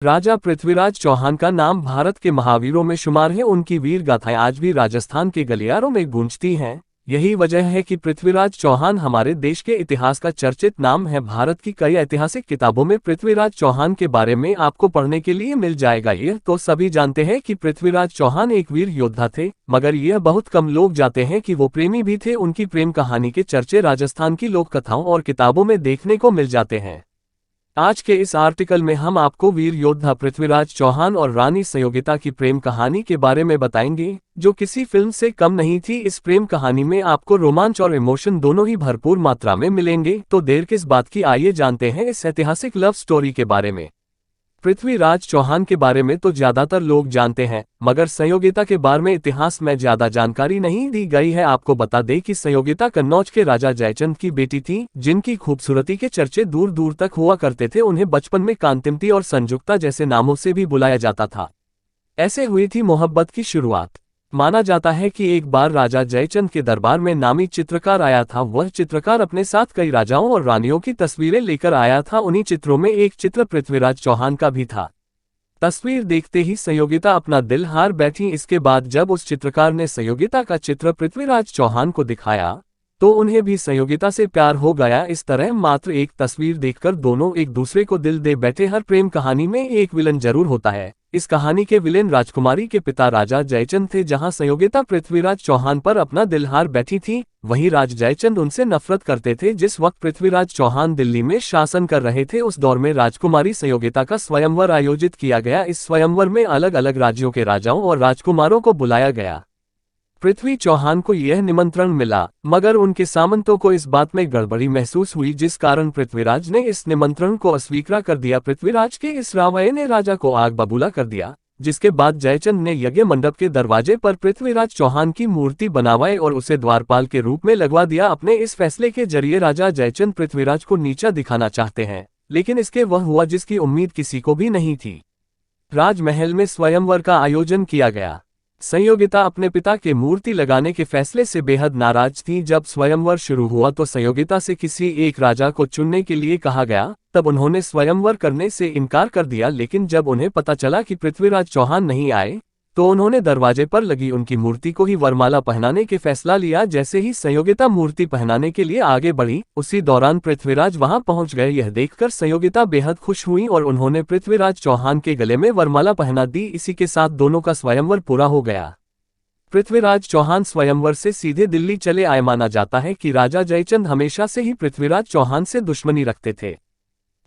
राजा पृथ्वीराज चौहान का नाम भारत के महावीरों में शुमार है। उनकी वीर गाथाएं आज भी राजस्थान के गलियारों में गूंजती हैं। यही वजह है कि पृथ्वीराज चौहान हमारे देश के इतिहास का चर्चित नाम है। भारत की कई ऐतिहासिक किताबों में पृथ्वीराज चौहान के बारे में आपको पढ़ने के लिए मिल जाएगा। यह तो सभी जानते हैं कि पृथ्वीराज चौहान एक वीर योद्धा थे, मगर यह बहुत कम लोग जानते हैं कि वो प्रेमी भी थे। उनकी प्रेम कहानी के चर्चे राजस्थान की लोक कथाओं और किताबों में देखने को मिल जाते हैं। आज के इस आर्टिकल में हम आपको वीर योद्धा पृथ्वीराज चौहान और रानी संयोगिता की प्रेम कहानी के बारे में बताएंगे, जो किसी फिल्म से कम नहीं थी। इस प्रेम कहानी में आपको रोमांच और इमोशन दोनों ही भरपूर मात्रा में मिलेंगे। तो देर किस बात की, आइए जानते हैं इस ऐतिहासिक लव स्टोरी के बारे में। पृथ्वीराज चौहान के बारे में तो ज्यादातर लोग जानते हैं, मगर संयोगिता के बारे में इतिहास में ज्यादा जानकारी नहीं दी गई है। आपको बता दें कि संयोगिता कन्नौज के राजा जयचंद की बेटी थी, जिनकी खूबसूरती के चर्चे दूर दूर तक हुआ करते थे। उन्हें बचपन में कांतिमती और संजुक्ता जैसे नामों से भी बुलाया जाता था। ऐसे हुई थी मोहब्बत की शुरुआत। माना जाता है कि एक बार राजा जयचंद के दरबार में नामी चित्रकार आया था। वह चित्रकार अपने साथ कई राजाओं और रानियों की तस्वीरें लेकर आया था। उन्हीं चित्रों में एक चित्र पृथ्वीराज चौहान का भी था। तस्वीर देखते ही संयोगिता अपना दिल हार बैठी। इसके बाद जब उस चित्रकार ने संयोगिता का चित्र पृथ्वीराज चौहान को दिखाया, तो उन्हें भी संयोगिता से प्यार हो गया। इस तरह मात्र एक तस्वीर देखकर दोनों एक दूसरे को दिल दे बैठे। हर प्रेम कहानी में एक विलन जरूर होता है। इस कहानी के विलेन राजकुमारी के पिता राजा जयचंद थे। जहां संयोगिता पृथ्वीराज चौहान पर अपना दिल हार बैठी थी, वहीं राज जयचंद उनसे नफरत करते थे। जिस वक्त पृथ्वीराज चौहान दिल्ली में शासन कर रहे थे, उस दौर में राजकुमारी संयोगिता का स्वयंवर आयोजित किया गया। इस स्वयंवर में अलग अलग राज्यों के राजाओं और राजकुमारों को बुलाया गया। पृथ्वी चौहान को यह निमंत्रण मिला, मगर उनके सामंतों को इस बात में गड़बड़ी महसूस हुई, जिस कारण पृथ्वीराज ने इस निमंत्रण को अस्वीकार कर दिया। पृथ्वीराज के इस रवैये ने राजा को आग बबूला कर दिया, जिसके बाद जयचंद ने यज्ञ मंडप के दरवाजे पर पृथ्वीराज चौहान की मूर्ति बनवाई और उसे द्वारपाल के रूप में लगवा दिया। अपने इस फैसले के जरिए राजा जयचंद पृथ्वीराज को नीचा दिखाना चाहते हैं, लेकिन इसके वह हुआ जिसकी उम्मीद किसी को भी नहीं थी। राजमहल में स्वयंवर का आयोजन किया गया। संयोगिता अपने पिता के मूर्ति लगाने के फैसले से बेहद नाराज थी। जब स्वयंवर शुरू हुआ तो संयोगिता से किसी एक राजा को चुनने के लिए कहा गया। तब उन्होंने स्वयंवर करने से इनकार कर दिया, लेकिन जब उन्हें पता चला कि पृथ्वीराज चौहान नहीं आए, तो उन्होंने दरवाजे पर लगी उनकी मूर्ति को ही वरमाला पहनाने के फैसला लिया। जैसे ही संयोगिता मूर्ति पहनाने के लिए आगे बढ़ी, उसी दौरान पृथ्वीराज वहां पहुंच गए। यह देखकर संयोगिता बेहद खुश हुई और उन्होंने पृथ्वीराज चौहान के गले में वरमाला पहना दी। इसी के साथ दोनों का स्वयंवर पूरा हो गया। पृथ्वीराज चौहान स्वयंवर से सीधे दिल्ली चले आए। माना जाता है कि राजा जयचंद हमेशा से ही पृथ्वीराज चौहान से दुश्मनी रखते थे,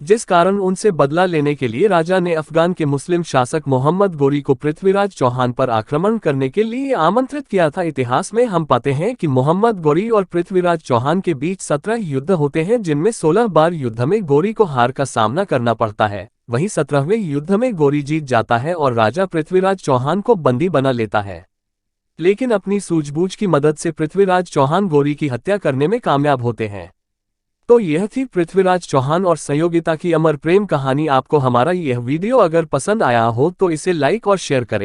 जिस कारण उनसे बदला लेने के लिए राजा ने अफगान के मुस्लिम शासक मोहम्मद गोरी को पृथ्वीराज चौहान पर आक्रमण करने के लिए आमंत्रित किया था। इतिहास में हम पाते हैं कि मोहम्मद गोरी और पृथ्वीराज चौहान के बीच 17 युद्ध होते हैं, जिनमें 16 बार युद्ध में गोरी को हार का सामना करना पड़ता है। वहीं 17वें युद्ध में गोरी जीत जाता है और राजा पृथ्वीराज चौहान को बंदी बना लेता है। लेकिन अपनी सूझबूझ की मदद से पृथ्वीराज चौहान गोरी की हत्या करने में कामयाब होते हैं। तो यह थी पृथ्वीराज चौहान और संयोगिता की अमर प्रेम कहानी। आपको हमारा यह वीडियो अगर पसंद आया हो तो इसे लाइक और शेयर करें।